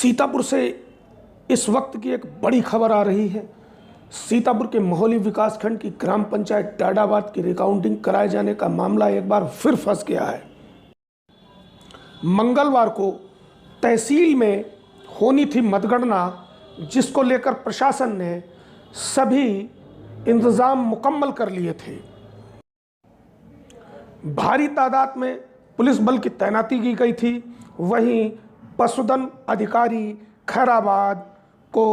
सीतापुर से इस वक्त की एक बड़ी खबर आ रही है। सीतापुर के मोहली विकासखंड की ग्राम पंचायत डाडाबाद की रिकाउंटिंग कराए जाने का मामला एक बार फिर फंस गया है। मंगलवार को तहसील में होनी थी मतगणना, जिसको लेकर प्रशासन ने सभी इंतजाम मुकम्मल कर लिए थे। भारी तादाद में पुलिस बल की तैनाती की गई थी। वहीं पशुधन अधिकारी खैराबाद को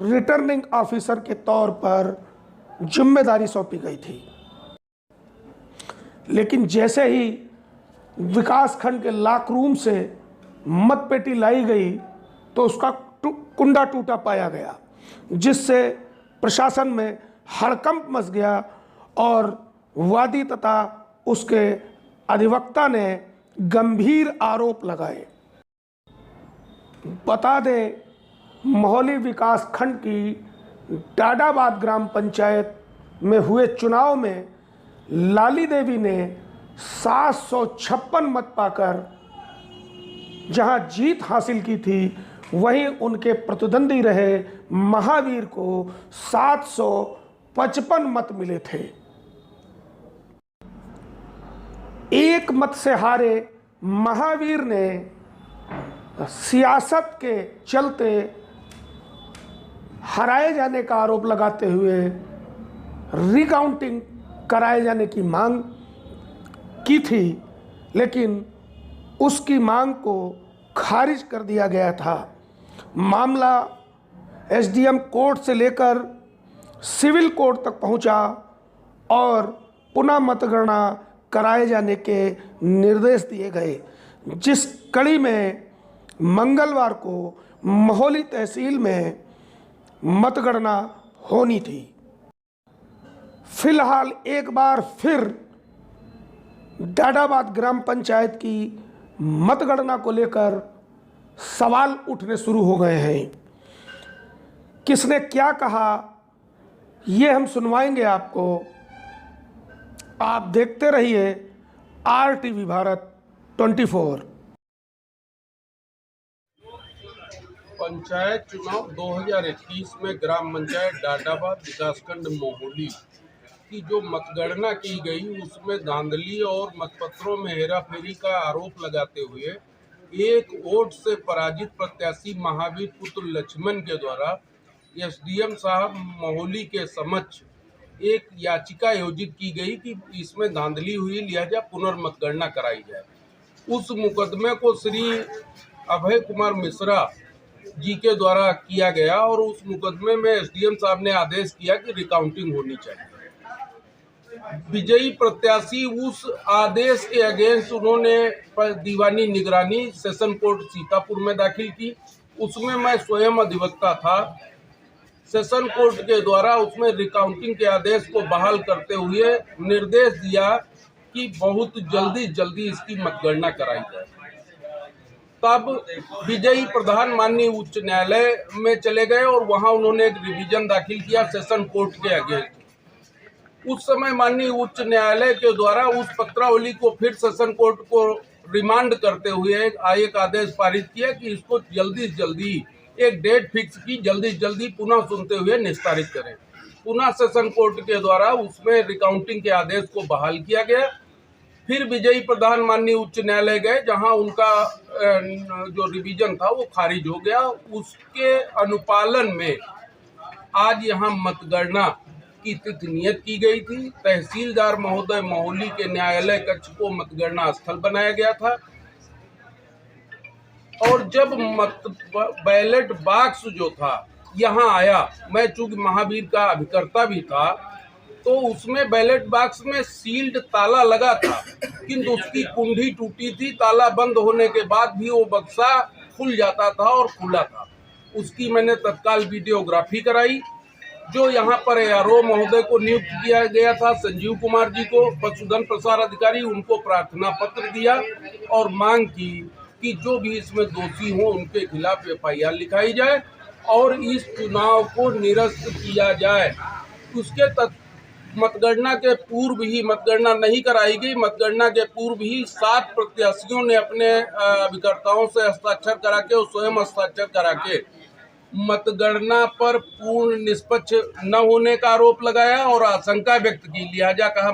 रिटर्निंग ऑफिसर के तौर पर जिम्मेदारी सौंपी गई थी। लेकिन जैसे ही विकासखंड के लॉक रूम से मतपेटी लाई गई तो उसका कुंडा टूटा पाया गया, जिससे प्रशासन में हड़कंप मच गया और वादी तथा उसके अधिवक्ता ने गंभीर आरोप लगाए। बता दें, मोहली विकासखंड की डाडाबाद ग्राम पंचायत में हुए चुनाव में लाली देवी ने 756 मत पाकर जहां जीत हासिल की थी, वहीं उनके प्रतिद्वंदी रहे महावीर को 755 मत मिले थे। एक मत से हारे महावीर ने सियासत के चलते हराए जाने का आरोप लगाते हुए रिकाउंटिंग कराए जाने की मांग की थी, लेकिन उसकी मांग को खारिज कर दिया गया था। मामला एसडीएम कोर्ट से लेकर सिविल कोर्ट तक पहुंचा और पुनः मतगणना कराए जाने के निर्देश दिए गए, जिस कड़ी में मंगलवार को मोहली तहसील में मतगणना होनी थी। फिलहाल एक बार फिर डाडाबाद ग्राम पंचायत की मतगणना को लेकर सवाल उठने शुरू हो गए हैं। किसने क्या कहा, ये हम सुनवाएंगे आपको। आप देखते रहिए RTV भारत 24। पंचायत चुनाव 2021 में ग्राम पंचायत डाडाबाद विकासखंड मोहली की जो मतगणना की गई, उसमें धांधली और मतपत्रों में हेराफेरी का आरोप लगाते हुए एक वोट से पराजित प्रत्याशी महावीर पुत्र लक्ष्मण के द्वारा एसडीएम साहब मोहली के समक्ष एक याचिका आयोजित की गई कि इसमें धांधली हुई, लिहाजा पुनर्मतगणना कराई जाए। उस मुकदमे को श्री अभय कुमार मिश्रा जी के द्वारा किया गया और उस मुकदमे में एसडीएम साहब ने आदेश किया कि रिकाउंटिंग होनी चाहिए। विजयी प्रत्याशी उस आदेश के अगेंस्ट उन्होंने दीवानी निगरानी सेशन कोर्ट सीतापुर में दाखिल की। उसमें मैं स्वयं अधिवक्ता था। सेशन कोर्ट के द्वारा उसमें रिकाउंटिंग के आदेश को बहाल करते हुए निर्देश दिया कि बहुत जल्दी इसकी मतगणना कराई जाए। तब विजयी प्रधान माननीय उच्च न्यायालय में चले गए और वहां उन्होंने एक रिवीजन दाखिल किया सेशन कोर्ट के अगेंस्ट। उस समय माननीय उच्च न्यायालय के द्वारा उस पत्रावली को फिर सेशन कोर्ट को रिमांड करते हुए एक आदेश पारित किया कि इसको जल्दी एक डेट फिक्स की, जल्दी पुनः सुनते हुए निस्तारित करें। पुनः सेशन कोर्ट के द्वारा उसमें रिकाउंटिंग के आदेश को बहाल किया गया। फिर विजयी प्रधान माननीय उच्च न्यायालय गए, जहां उनका जो रिवीजन था वो खारिज हो गया। उसके अनुपालन में आज यहां मतगणना की तिथि नियत की गई थी। तहसीलदार महोदय मोहली के न्यायालय कक्ष को मतगणना स्थल बनाया गया था और जब बैलेट बॉक्स जो था यहाँ आया, मैं चूंकि महावीर का अभिकर्ता भी था, तो उसमें बैलेट बॉक्स में सील्ड ताला लगा था, किंतु उसकी कुंडी टूटी थी। ताला बंद होने के बाद भी वो बक्सा खुल जाता था और खुला था। उसकी मैंने तत्काल वीडियोग्राफी कराई। जो यहाँ पर ARO महोदय को नियुक्त किया गया था, संजीव कुमार जी को, पशुधन प्रसार अधिकारी, उनको प्रार्थना पत्र दिया और मांग की कि जो भी इसमें दोषी हो उनके खिलाफ FIR लिखाई जाए और इस चुनाव को निरस्त किया जाए। उसके मतगणना के पूर्व ही मतगणना नहीं कराई गई। मतगणना के पूर्व ही 7 प्रत्याशियों ने अपने अभिकर्ताओं से हस्ताक्षर करा के और स्वयं हस्ताक्षर करा के मतगणना पर पूर्ण निष्पक्ष न होने का आरोप लगाया और आशंका व्यक्त की। लिहाजा कहा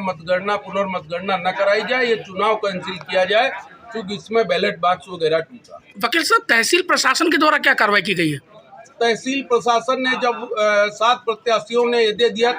पुनर्मतगणना न कराई जाए, ये चुनाव कैंसिल किया जाए क्योंकि इसमें बैलेट बॉक्स वगैरह टूटा। वकील साहब, तहसील प्रशासन के द्वारा क्या कार्रवाई की गई है? तहसील प्रशासन ने जब 7 प्रत्याशियों ने ये दे दिया